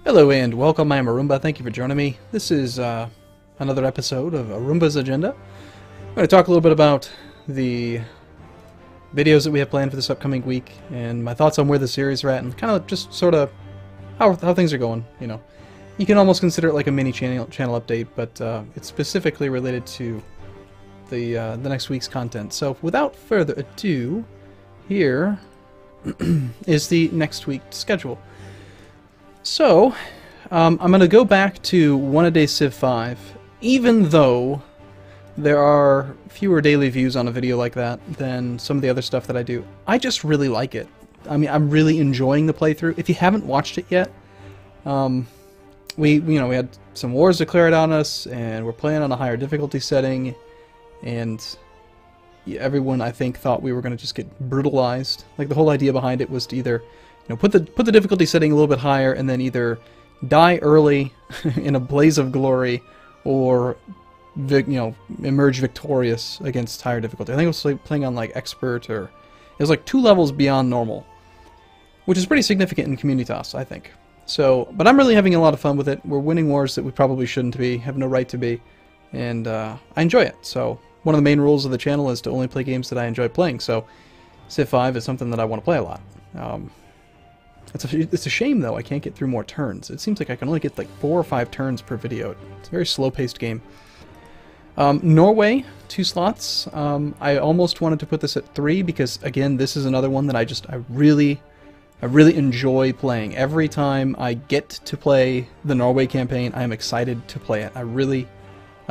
Hello and welcome, I am Arumba. Thank you for joining me. This is another episode of Arumba's Agenda. I'm going to talk a little bit about the videos that we have planned for this upcoming week and my thoughts on where the series are at and kind of just sort of how things are going, you know. You can almost consider it like a mini channel update, but it's specifically related to the next week's content. So without further ado, here is the next week's schedule. So, I'm going to go back to One-A-Day Civ 5, even though there are fewer daily views on a video like that than some of the other stuff that I do. I just really like it. I mean, I'm really enjoying the playthrough. If you haven't watched it yet, we had some wars declared on us, and we're playing on a higher difficulty setting, and everyone, I think, thought we were going to just get brutalized. Like, the whole idea behind it was to either put the difficulty setting a little bit higher and then either die early in a blaze of glory or emerge victorious against higher difficulty. I think it was like playing on like expert, or it was like 2 levels beyond normal, which is pretty significant in Communitas, I think. So, but I'm really having a lot of fun with it. We're winning wars that we probably shouldn't be, have no right to be, and I enjoy it. So one of the main rules of the channel is to only play games that I enjoy playing. So Civ 5 is something that I want to play a lot. It's a shame, though, I can't get through more turns. It seems like I can only get like 4 or 5 turns per video. It's a very slow-paced game. Norway, 2 slots. I almost wanted to put this at 3 because, again, this is another one that I really enjoy playing. Every time I get to play the Norway campaign, I am excited to play it. I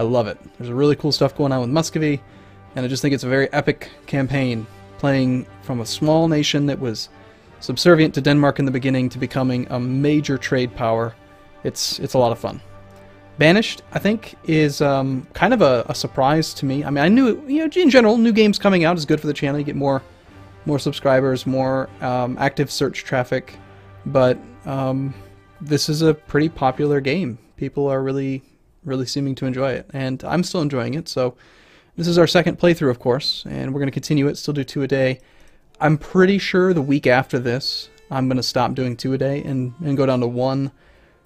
love it. There's a really cool stuff going on with Muscovy, and I just think it's a very epic campaign, playing from a small nation that was subservient to Denmark in the beginning to becoming a major trade power. It's a lot of fun. Banished, I think, is kind of a surprise to me. I mean, I knew, in general, new games coming out is good for the channel. You get more subscribers, more active search traffic, but this is a pretty popular game. People are really seeming to enjoy it, and I'm still enjoying it. So this is our second playthrough, of course, and we're going to continue it, still do 2 a day. I'm pretty sure the week after this, I'm going to stop doing 2 a day and go down to 1,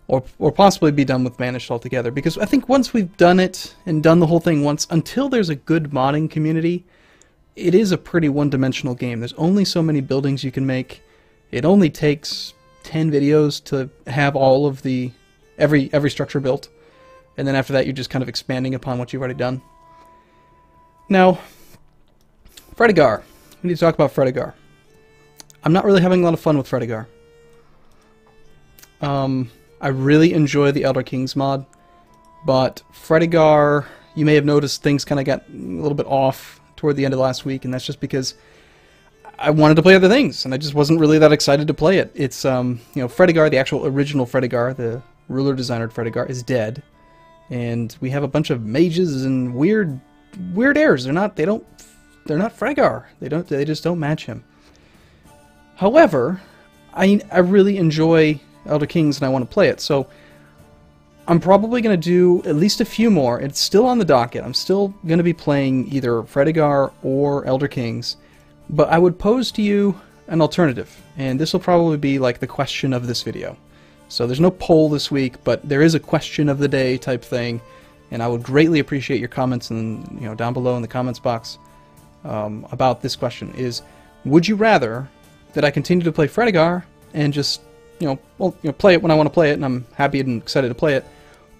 or possibly be done with Banished altogether. Because I think once we've done it and done the whole thing once, until there's a good modding community, it is a pretty one-dimensional game. There's only so many buildings you can make. It only takes 10 videos to have all of the every structure built, and then after that, you're just kind of expanding upon what you've already done. Now, Fredigar. We need to talk about Fredigar. I'm not really having a lot of fun with Fredigar. I really enjoy the Elder Kings mod, but Fredigar, you may have noticed things kind of got a little bit off toward the end of last week, and that's just because I wanted to play other things, and I just wasn't really that excited to play it. It's, Fredigar, the actual original Fredigar, the ruler-designered Fredigar, is dead, and we have a bunch of mages and weird heirs. They're not Fredigar. They just don't match him. However, I really enjoy Elder Kings and I want to play it, so I'm probably going to do at least a few more. It's still on the docket. I'm still going to be playing either Fredigar or Elder Kings, but I would pose to you an alternative, and this will probably be like the question of this video. So there's no poll this week, but there is a question of the day type thing, and I would greatly appreciate your comments down below in the comments box. About this question is, would you rather that I continue to play Fredigar and just, play it when I want to play it and I'm happy and excited to play it,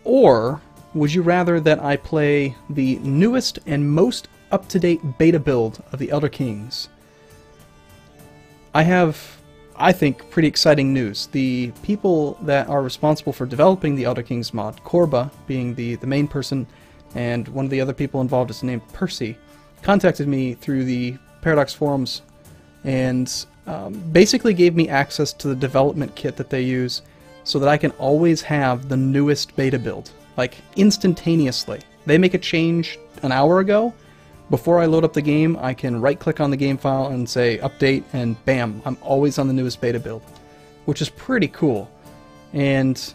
or would you rather that I play the newest and most up-to-date beta build of the Elder Kings? I have, I think, pretty exciting news. The people that are responsible for developing the Elder Kings mod, Korba being the main person, and one of the other people involved is named Percy, contacted me through the Paradox forums and basically gave me access to the development kit that they use so that I can always have the newest beta build, like instantaneously. They make a change an hour ago. Before I load up the game, I can right-click on the game file and say update, and bam, I'm always on the newest beta build, which is pretty cool. And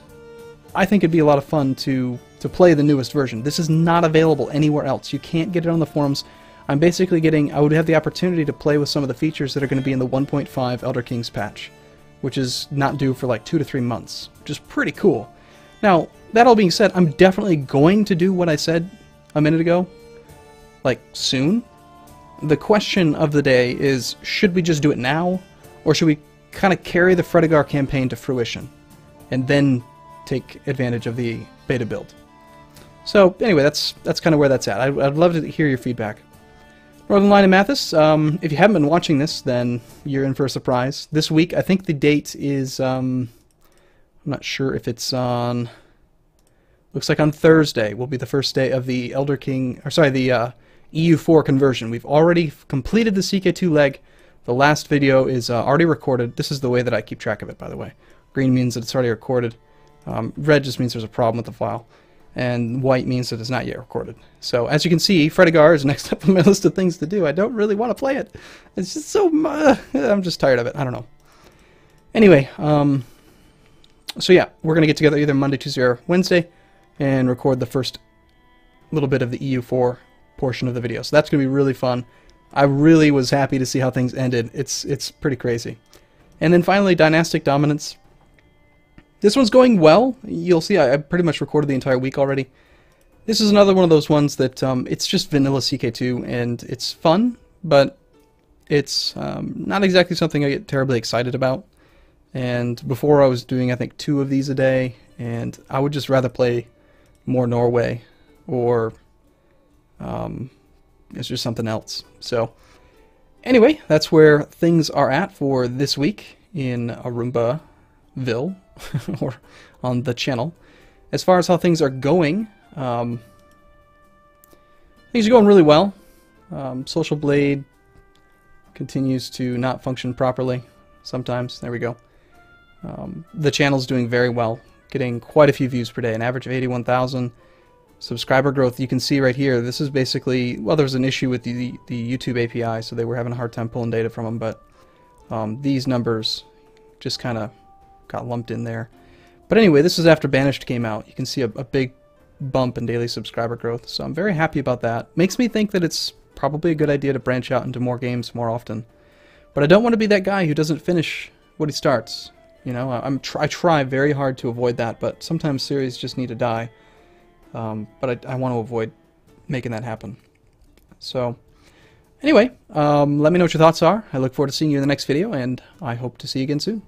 I think it'd be a lot of fun to play the newest version. This is not available anywhere else. You can't get it on the forums. I would have the opportunity to play with some of the features that are going to be in the 1.5 Elder Kings patch. which is not due for like 2 to 3 months, which is pretty cool. Now, that all being said, I'm definitely going to do what I said a minute ago, like soon. The question of the day is, should we just do it now, or should we kind of carry the Fredigar campaign to fruition and then take advantage of the beta build? So anyway, that's kind of where that's at. I'd love to hear your feedback. Northern Line and Mathis, if you haven't been watching this, then you're in for a surprise. This week, I think the date is, I'm not sure if it's on, looks like on Thursday will be the first day of the Elder King, or sorry, the EU4 conversion. We've already completed the CK2 leg. The last video is already recorded. This is the way that I keep track of it, by the way. Green means that it's already recorded. Red just means there's a problem with the file. And white means that it's not yet recorded. So, as you can see, Fredigar is next up on my list of things to do. I don't really want to play it. It's just so... I'm just tired of it. I don't know. Anyway, so yeah, we're going to get together either Monday, Tuesday, or Wednesday and record the first little bit of the EU4 portion of the video. So that's going to be really fun. I really was happy to see how things ended. It's pretty crazy. And then finally, Dynastic Dominance. This one's going well. You'll see I pretty much recorded the entire week already. This is another one of those ones that it's just vanilla CK2, and it's fun, but it's not exactly something I get terribly excited about. And before I was doing, I think, 2 of these a day, and I would just rather play more Norway, or it's just something else. So anyway, that's where things are at for this week in Arumbaville. Or on the channel. As far as how things are going, things are going really well. Social Blade continues to not function properly sometimes. There we go. The channel's doing very well, getting quite a few views per day, an average of 81,000. Subscriber growth, you can see right here, this is basically, well, there's an issue with the YouTube API, so they were having a hard time pulling data from them, but these numbers just kind of got lumped in there. But anyway, this is after Banished came out. You can see a big bump in daily subscriber growth, so I'm very happy about that. Makes me think that it's probably a good idea to branch out into more games more often. But I don't want to be that guy who doesn't finish what he starts. You know, I try very hard to avoid that, but sometimes series just need to die. But I want to avoid making that happen. So anyway, let me know what your thoughts are. I look forward to seeing you in the next video, and I hope to see you again soon.